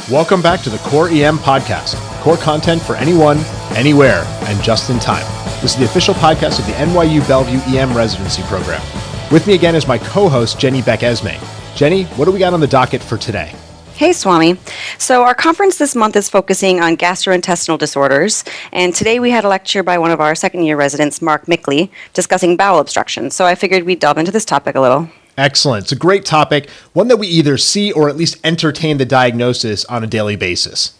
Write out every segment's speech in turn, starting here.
Welcome back to the Core EM Podcast. Core content for anyone, anywhere, and just in time. This is the official podcast of the NYU Bellevue EM Residency Program. With me again is my co-host, Jenny Beck-Esme. Jenny, what do we got on the docket for today? Hey, Swami. So our conference this month is focusing on gastrointestinal disorders, and today we had a lecture by one of our second-year residents, Mark Mickley, discussing bowel obstruction. So I figured we'd delve into this topic a little. Excellent. It's a great topic, one that we either see or at least entertain the diagnosis on a daily basis.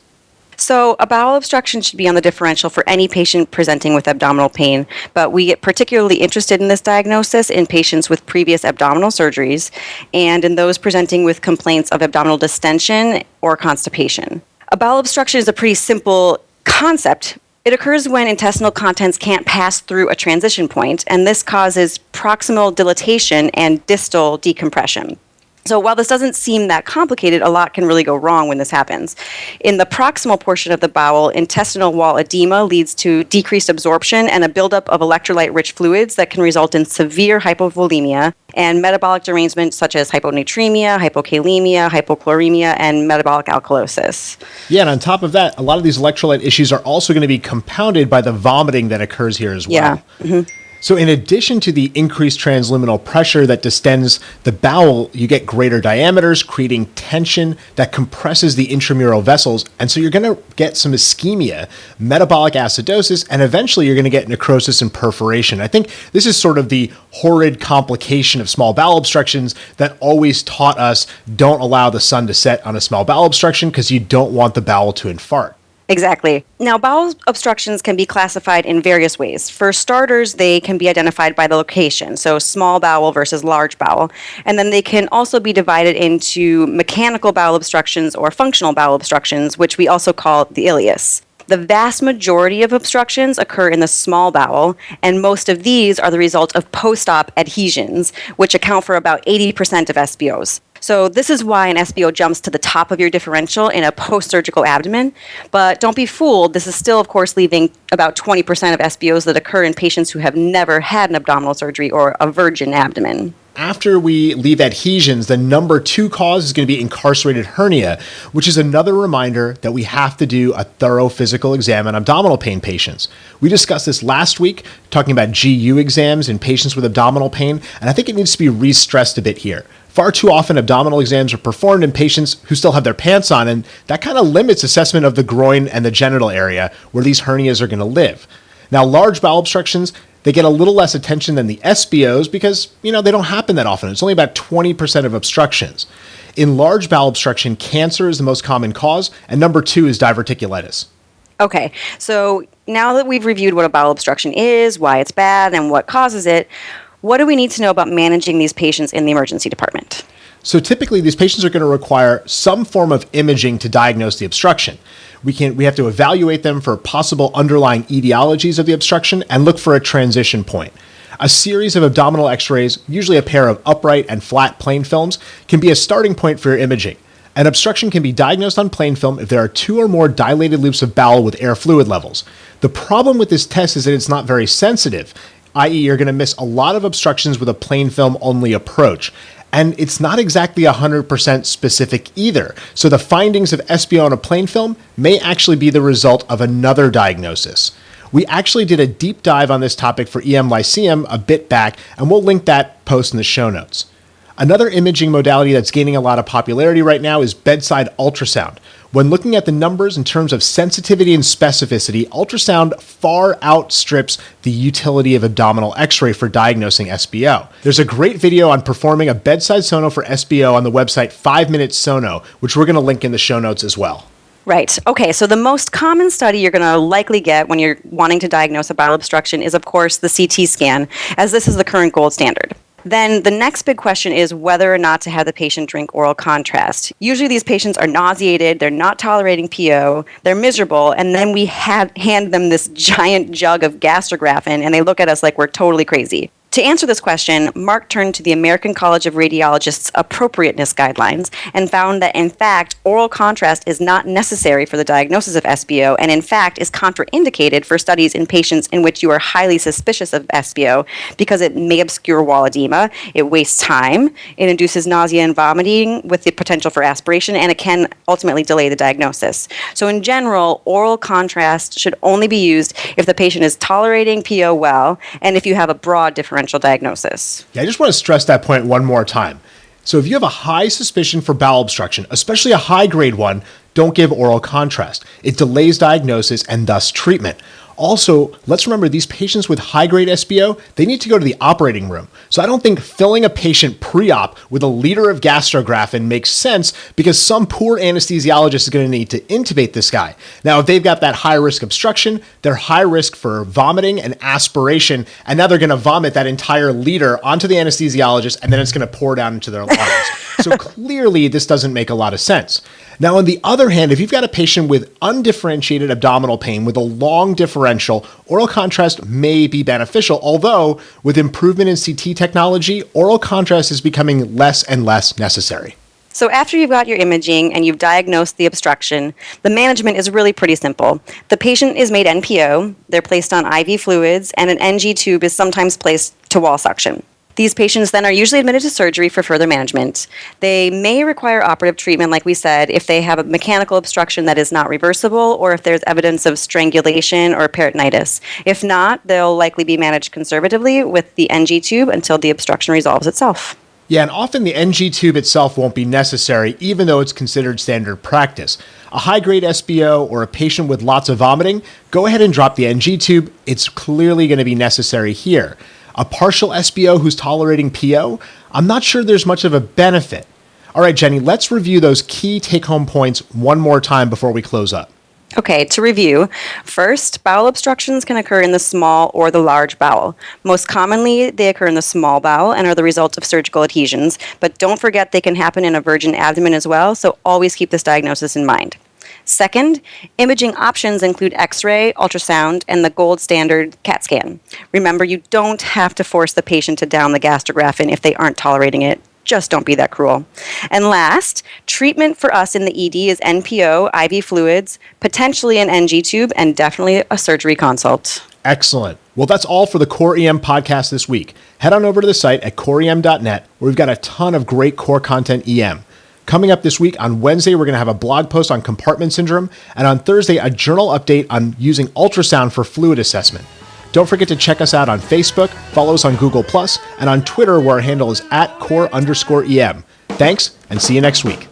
So a bowel obstruction should be on the differential for any patient presenting with abdominal pain, but we get particularly interested in this diagnosis in patients with previous abdominal surgeries and in those presenting with complaints of abdominal distension or constipation. A bowel obstruction is a pretty simple concept. It occurs when intestinal contents can't pass through a transition point, and this causes proximal dilatation and distal decompression. So while this doesn't seem that complicated, a lot can really go wrong when this happens. In the proximal portion of the bowel, intestinal wall edema leads to decreased absorption and a buildup of electrolyte-rich fluids that can result in severe hypovolemia and metabolic derangement such as hyponatremia, hypokalemia, hypochloremia, and metabolic alkalosis. Yeah, and on top of that, a lot of these electrolyte issues are also going to be compounded by the vomiting that occurs here as well. Yeah. Mm-hmm. So in addition to the increased transluminal pressure that distends the bowel, you get greater diameters, creating tension that compresses the intramural vessels. And so you're going to get some ischemia, metabolic acidosis, and eventually you're going to get necrosis and perforation. I think this is sort of the horrid complication of small bowel obstructions that always taught us don't allow the sun to set on a small bowel obstruction because you don't want the bowel to infarct. Exactly. Now, bowel obstructions can be classified in various ways. For starters, they can be identified by the location, so small bowel versus large bowel. And then they can also be divided into mechanical bowel obstructions or functional bowel obstructions, which we also call the ileus. The vast majority of obstructions occur in the small bowel, and most of these are the result of post-op adhesions, which account for about 80% of SBOs. So this is why an SBO jumps to the top of your differential in a post-surgical abdomen. But don't be fooled, this is still, of course, leaving about 20% of SBOs that occur in patients who have never had an abdominal surgery or a virgin abdomen. After we leave adhesions, the number 2 cause is going to be incarcerated hernia, which is another reminder that we have to do a thorough physical exam on abdominal pain patients. We discussed this last week, talking about GU exams in patients with abdominal pain, and I think it needs to be re-stressed a bit here. Far too often, abdominal exams are performed in patients who still have their pants on, and that kind of limits assessment of the groin and the genital area where these hernias are going to live. Now, large bowel obstructions, they get a little less attention than the SBOs because, they don't happen that often. It's only about 20% of obstructions. In large bowel obstruction, cancer is the most common cause, and number 2 is diverticulitis. Okay, so now that we've reviewed what a bowel obstruction is, why it's bad, and what causes it, what do we need to know about managing these patients in the emergency department? So typically, these patients are going to require some form of imaging to diagnose the obstruction. We have to evaluate them for possible underlying etiologies of the obstruction and look for a transition point. A series of abdominal x-rays, usually a pair of upright and flat plain films, can be a starting point for your imaging. An obstruction can be diagnosed on plain film if there are 2 or more dilated loops of bowel with air fluid levels. The problem with this test is that it's not very sensitive, i.e. you're going to miss a lot of obstructions with a plain film only approach. And it's not exactly 100% specific either. So the findings of SBO on a plain film may actually be the result of another diagnosis. We actually did a deep dive on this topic for EM Lyceum a bit back, and we'll link that post in the show notes. Another imaging modality that's gaining a lot of popularity right now is bedside ultrasound. When looking at the numbers in terms of sensitivity and specificity, ultrasound far outstrips the utility of abdominal x-ray for diagnosing SBO. There's a great video on performing a bedside sono for SBO on the website 5 Minute Sono, which we're going to link in the show notes as well. Right. Okay, so the most common study you're going to likely get when you're wanting to diagnose a bowel obstruction is, of course, the CT scan, as this is the current gold standard. Then the next big question is whether or not to have the patient drink oral contrast. Usually these patients are nauseated, they're not tolerating PO, they're miserable, and then we hand them this giant jug of gastrografin, and they look at us like we're totally crazy. To answer this question, Mark turned to the American College of Radiologists' appropriateness guidelines and found that, in fact, oral contrast is not necessary for the diagnosis of SBO and, in fact, is contraindicated for studies in patients in which you are highly suspicious of SBO because it may obscure wall edema, it wastes time, it induces nausea and vomiting with the potential for aspiration, and it can ultimately delay the diagnosis. So, in general, oral contrast should only be used if the patient is tolerating PO well and if you have a broad differential diagnosis. Yeah, I just want to stress that point one more time. So if you have a high suspicion for bowel obstruction, especially a high-grade one, don't give oral contrast. It delays diagnosis and thus treatment. Also, let's remember these patients with high-grade SBO, they need to go to the operating room. So I don't think filling a patient pre-op with a liter of gastrografin makes sense because some poor anesthesiologist is going to need to intubate this guy. Now, if they've got that high-risk obstruction, they're high risk for vomiting and aspiration, and now they're going to vomit that entire liter onto the anesthesiologist, and then it's going to pour down into their lungs. So clearly, this doesn't make a lot of sense. Now, on the other hand, if you've got a patient with undifferentiated abdominal pain with a long differential, oral contrast may be beneficial, although with improvement in CT technology, oral contrast is becoming less and less necessary. So after you've got your imaging and you've diagnosed the obstruction, the management is really pretty simple. The patient is made NPO, they're placed on IV fluids, and an NG tube is sometimes placed to wall suction. These patients then are usually admitted to surgery for further management. They may require operative treatment, like we said, if they have a mechanical obstruction that is not reversible or if there's evidence of strangulation or peritonitis. If not, they'll likely be managed conservatively with the NG tube until the obstruction resolves itself. Yeah, and often the NG tube itself won't be necessary, even though it's considered standard practice. A high-grade SBO or a patient with lots of vomiting, go ahead and drop the NG tube. It's clearly going to be necessary here. A partial SBO who's tolerating PO, I'm not sure there's much of a benefit. All right, Jenny, let's review those key take-home points one more time before we close up. Okay, to review, first, bowel obstructions can occur in the small or the large bowel. Most commonly, they occur in the small bowel and are the result of surgical adhesions, but don't forget they can happen in a virgin abdomen as well, so always keep this diagnosis in mind. Second, imaging options include X-ray, ultrasound, and the gold standard CAT scan. Remember, you don't have to force the patient to down the gastrografin if they aren't tolerating it. Just don't be that cruel. And last, treatment for us in the ED is NPO, IV fluids, potentially an NG tube, and definitely a surgery consult. Excellent. Well, that's all for the Core EM podcast this week. Head on over to the site at coreem.net, where we've got a ton of great core content EM. Coming up this week, on Wednesday, we're going to have a blog post on compartment syndrome, and on Thursday, a journal update on using ultrasound for fluid assessment. Don't forget to check us out on Facebook, follow us on Google+, and on Twitter, where our handle is @core_EM. Thanks, and see you next week.